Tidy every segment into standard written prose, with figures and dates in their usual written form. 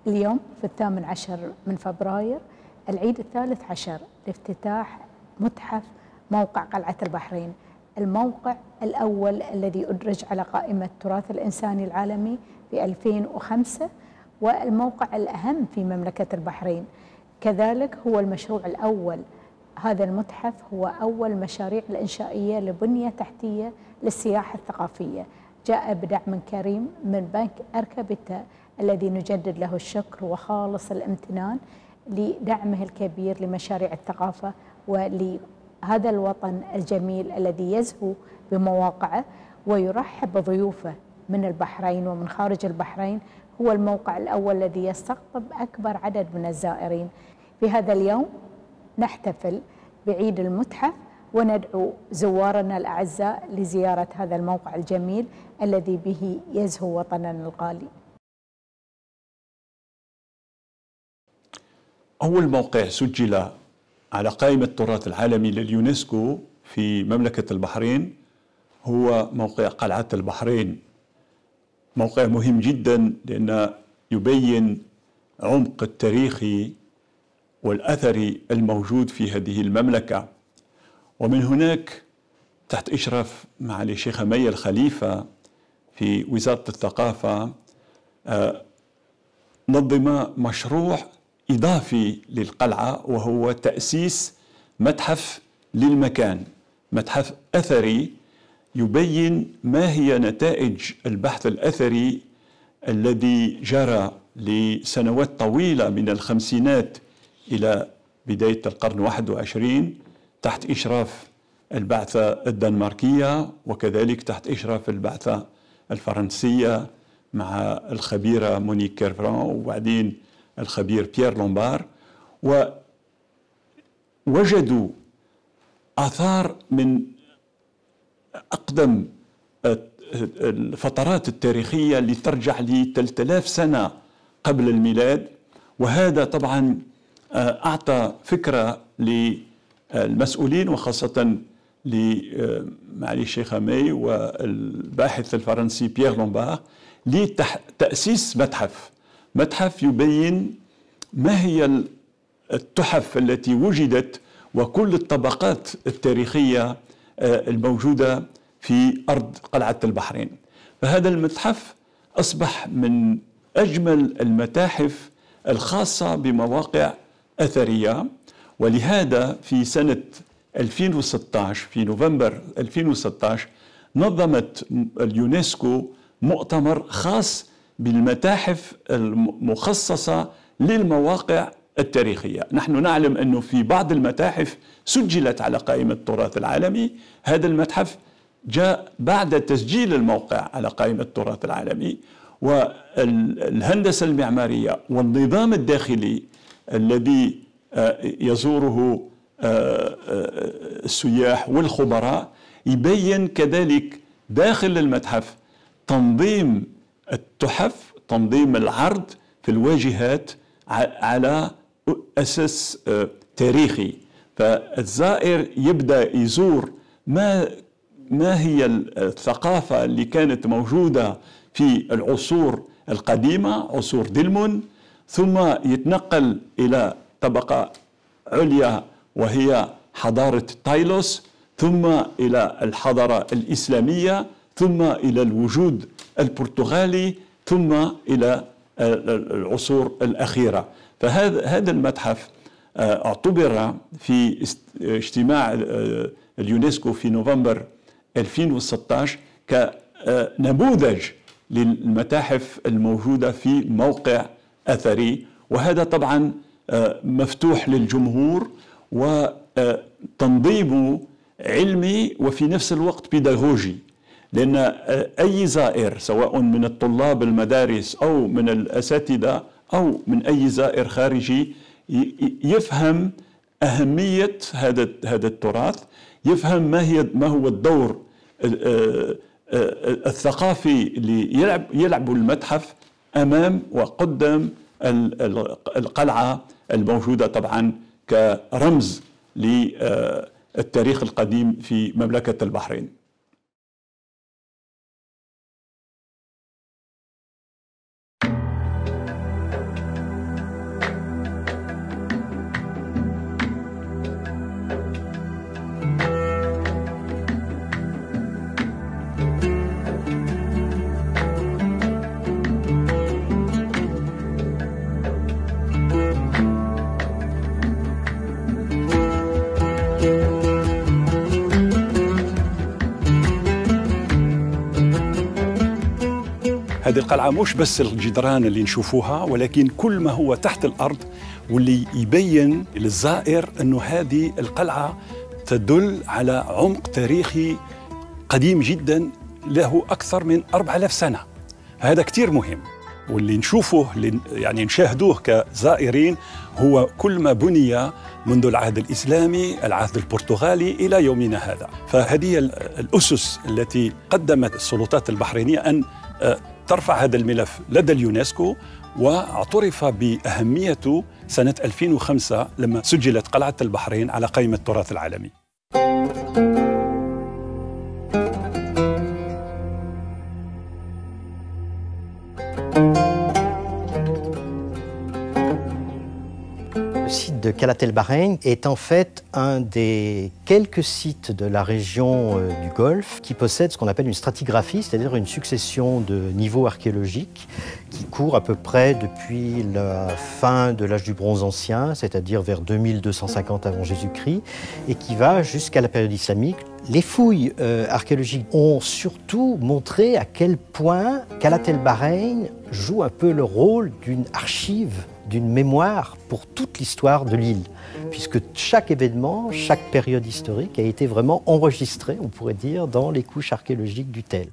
اليوم في 18 من فبراير العيد 13 لافتتاح متحف موقع قلعة البحرين، الموقع الأول الذي أدرج على قائمة التراث الإنساني العالمي في 2005 والموقع الأهم في مملكة البحرين. كذلك هو المشروع الأول، هذا المتحف هو أول مشاريع الإنشائية لبنية تحتية للسياحة الثقافية، جاء بدعم كريم من بنك أركبتا الذي نجدد له الشكر وخالص الامتنان لدعمه الكبير لمشاريع الثقافة ولهذا الوطن الجميل الذي يزهو بمواقعه ويرحب بضيوفه من البحرين ومن خارج البحرين. هو الموقع الأول الذي يستقطب أكبر عدد من الزائرين. في هذا اليوم نحتفل بعيد المتحف وندعو زوارنا الأعزاء لزيارة هذا الموقع الجميل الذي به يزهو وطننا الغالي. أول موقع سجل على قائمة التراث العالمي لليونسكو في مملكة البحرين هو موقع قلعة البحرين. موقع مهم جدا لأنه يبين عمق التاريخي والأثري الموجود في هذه المملكة. ومن هناك تحت إشراف معالي الشيخ مي الخليفة في وزارة الثقافة نظم مشروع إضافي للقلعة وهو تأسيس متحف للمكان، متحف أثري يبين ما هي نتائج البحث الأثري الذي جرى لسنوات طويلة من الخمسينات إلى بداية القرن 21 تحت إشراف البعثة الدنماركية وكذلك تحت إشراف البعثة الفرنسية مع الخبيرة مونيك كيرفران وبعدين الخبير بيير لومبار، ووجدوا آثار من أقدم الفترات التاريخية اللي ترجع ل 3000 سنة قبل الميلاد. وهذا طبعا أعطى فكرة للمسؤولين وخاصة لمعالي الشيخ مي والباحث الفرنسي بيير لومبار لتأسيس متحف يبين ما هي التحف التي وجدت وكل الطبقات التاريخية الموجودة في أرض قلعة البحرين. فهذا المتحف أصبح من أجمل المتاحف الخاصة بمواقع أثرية، ولهذا في سنة 2016 في نوفمبر 2016 نظمت اليونسكو مؤتمر خاص بالمتاحف المخصصة للمواقع التاريخية. نحن نعلم أنه في بعض المتاحف سجلت على قائمة التراث العالمي، هذا المتحف جاء بعد تسجيل الموقع على قائمة التراث العالمي، والهندسة المعمارية والنظام الداخلي الذي يزوره السياح والخبراء يبين كذلك داخل المتحف تنظيم التحف، تنظيم العرض في الواجهات على أساس تاريخي. فالزائر يبدأ يزور ما هي الثقافة اللي كانت موجودة في العصور القديمة، عصور دلمون، ثم يتنقل إلى طبقة عليا وهي حضارة تايلوس، ثم إلى الحضارة الإسلامية، ثم إلى الوجود البرتغالي، ثم إلى العصور الأخيرة. فهذا المتحف اعتبر في اجتماع اليونسكو في نوفمبر 2016 كنموذج للمتاحف الموجودة في موقع أثري، وهذا طبعا مفتوح للجمهور وتنظيمه علمي وفي نفس الوقت بيداغوجي، لأن أي زائر سواء من الطلاب المدارس أو من الأساتذة أو من أي زائر خارجي يفهم أهمية هذا التراث، يفهم ما هو الدور الثقافي اللي يلعب المتحف أمام وقدام القلعة الموجودة طبعا كرمز للتاريخ القديم في مملكة البحرين. هذه القلعة مش بس الجدران اللي نشوفوها، ولكن كل ما هو تحت الأرض، واللي يبين للزائر أنه هذه القلعة تدل على عمق تاريخي قديم جدا له أكثر من 4000 سنة. هذا كتير مهم، واللي نشوفه يعني نشاهدوه كزائرين هو كل ما بني منذ العهد الإسلامي، العهد البرتغالي إلى يومنا هذا. فهذه الأسس التي قدمت السلطات البحرينية أن ترفع هذا الملف لدى اليونسكو، واعترف بأهميته سنة 2005 لما سجلت قلعة البحرين على قائمة التراث العالمي. Le site de Calat El Bahreïn est en fait un des quelques sites de la région du Golfe qui possède ce qu'on appelle une stratigraphie, c'est-à-dire une succession de niveaux archéologiques qui court à peu près depuis la fin de l'âge du bronze ancien, c'est-à-dire vers 2250 avant Jésus-Christ, et qui va jusqu'à la période islamique. Les fouilles archéologiques ont surtout montré à quel point Calat El Bahreïn joue un peu le rôle d'une archive, d'une mémoire pour toute l'histoire de l'île, puisque chaque événement, chaque période historique a été vraiment enregistré, on pourrait dire, dans les couches archéologiques du Tell.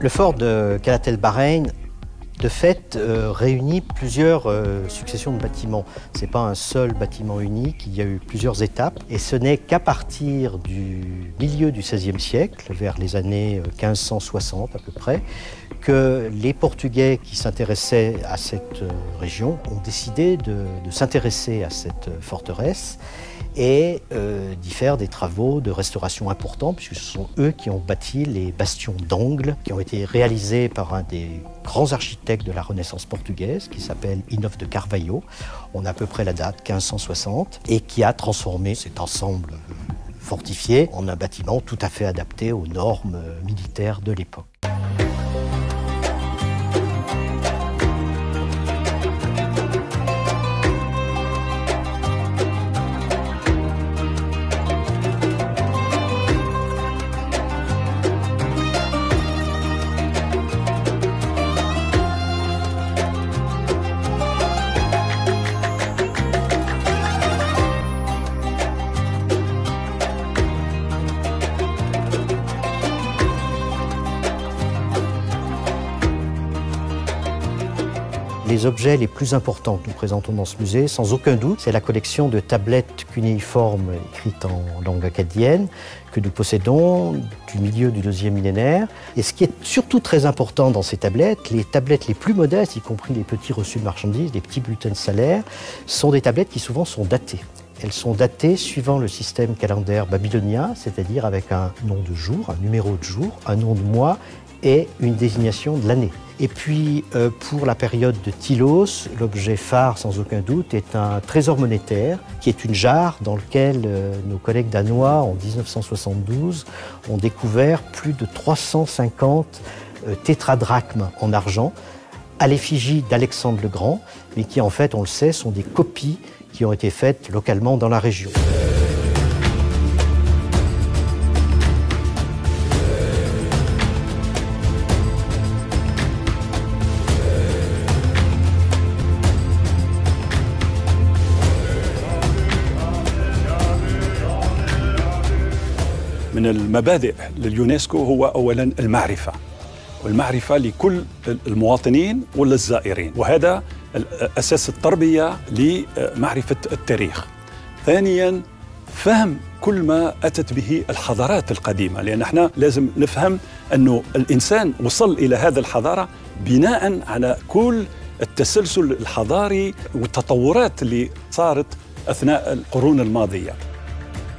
Le fort de Calat El Bahreïn, de fait, réunit plusieurs successions de bâtiments. Ce n'est pas un seul bâtiment unique, il y a eu plusieurs étapes. Et ce n'est qu'à partir du milieu du XVIe siècle, vers les années 1560 à peu près, que les Portugais qui s'intéressaient à cette région ont décidé de s'intéresser à cette forteresse et d'y faire des travaux de restauration importants, puisque ce sont eux qui ont bâti les bastions d'Angle, qui ont été réalisés par un des grands architectes de la Renaissance portugaise, qui s'appelle Inof de Carvalho. On a à peu près la date, 1560, et qui a transformé cet ensemble fortifié en un bâtiment tout à fait adapté aux normes militaires de l'époque. Les objets les plus importants que nous présentons dans ce musée, sans aucun doute, c'est la collection de tablettes cunéiformes écrites en langue acadienne que nous possédons du milieu du deuxième millénaire. Et ce qui est surtout très important dans ces tablettes, les tablettes les plus modestes, y compris les petits reçus de marchandises, les petits bulletins de salaire, sont des tablettes qui souvent sont datées. Elles sont datées suivant le système calendaire babylonien, c'est-à-dire avec un nom de jour, un numéro de jour, un nom de mois et une désignation de l'année. Et puis, pour la période de Tylos, l'objet phare, sans aucun doute, est un trésor monétaire, qui est une jarre dans laquelle nos collègues danois, en 1972, ont découvert plus de 350 tétradrachmes en argent, à l'effigie d'Alexandre le Grand, mais qui, en fait, on le sait, sont des copies qui ont été faites localement dans la région. من المبادئ لليونسكو هو أولاً المعرفة، والمعرفة لكل المواطنين وللزائرين، وهذا أساس التربية لمعرفة التاريخ. ثانياً فهم كل ما أتت به الحضارات القديمة، لأن احنا لازم نفهم أنه الإنسان وصل إلى هذه الحضارة بناء على كل التسلسل الحضاري والتطورات اللي صارت أثناء القرون الماضية.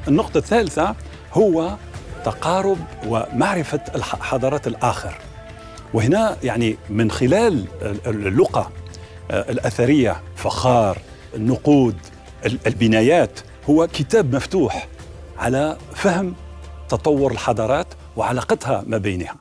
النقطة الثالثة هو تقارب ومعرفة الحضارات الآخر، وهنا يعني من خلال اللقى الأثرية، فخار، النقود، البنايات، هو كتاب مفتوح على فهم تطور الحضارات وعلاقتها ما بينها.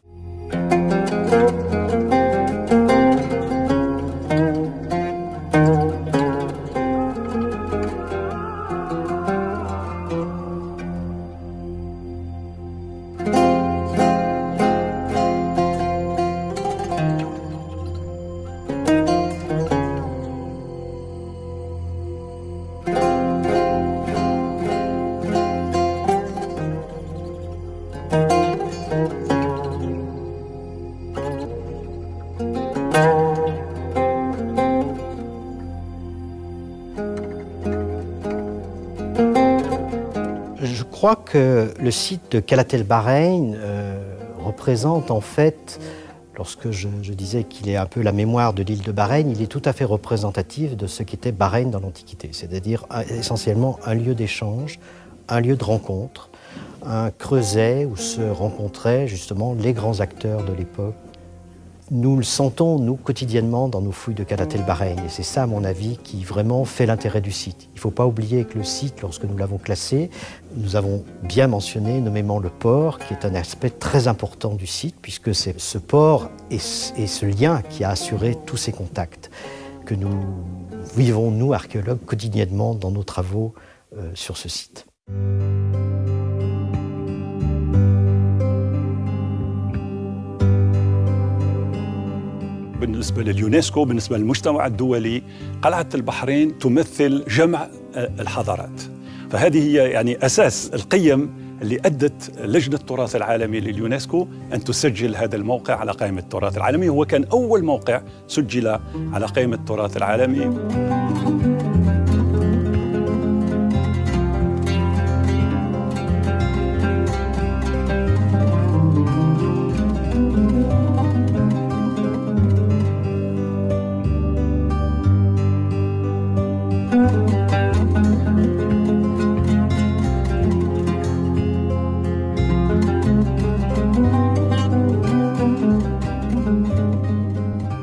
crois que le site de Qalat el-Bahreïn représente en fait, lorsque je disais qu'il est un peu la mémoire de l'île de Bahreïn, il est tout à fait représentatif de ce qu'était Bahreïn dans l'Antiquité, c'est-à-dire essentiellement un lieu d'échange, un lieu de rencontre, un creuset où se rencontraient justement les grands acteurs de l'époque. Nous le sentons, nous, quotidiennement dans nos fouilles de Qalat el-Bahreïn. Et c'est ça, à mon avis, qui vraiment fait l'intérêt du site. Il ne faut pas oublier que le site, lorsque nous l'avons classé, nous avons bien mentionné nommément le port, qui est un aspect très important du site, puisque c'est ce port et ce lien qui a assuré tous ces contacts que nous vivons, nous, archéologues, quotidiennement dans nos travaux sur ce site. بالنسبة لليونسكو، بالنسبة للمجتمع الدولي، قلعة البحرين تمثل جمع الحضارات، فهذه هي يعني أساس القيم اللي أدت لجنة التراث العالمي لليونسكو أن تسجل هذا الموقع على قائمة التراث العالمي. هو كان أول موقع سجل على قائمة التراث العالمي.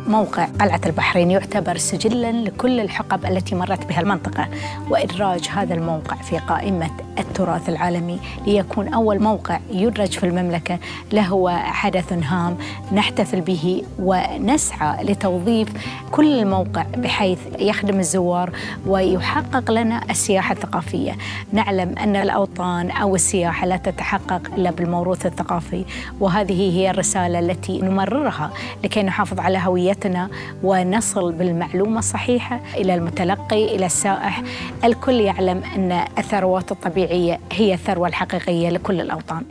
موقع قلعة البحرين يعتبر سجلاً لكل الحقب التي مرت بها المنطقة، وإدراج هذا الموقع في قائمة التراث العالمي ليكون أول موقع يدرج في المملكة له حدث هام نحتفل به ونسعى لتوظيف كل الموقع بحيث يخدم الزوار ويحقق لنا السياحة الثقافية. نعلم أن الأوطان أو السياحة لا تتحقق إلا بالموروث الثقافي، وهذه هي الرسالة التي نمررها لكي نحافظ على هويتنا ونصل بالمعلومة الصحيحة إلى المتلقي، إلى السائح. الكل يعلم أن الثروات الطبيعية هي الثروة الحقيقية لكل الأوطان.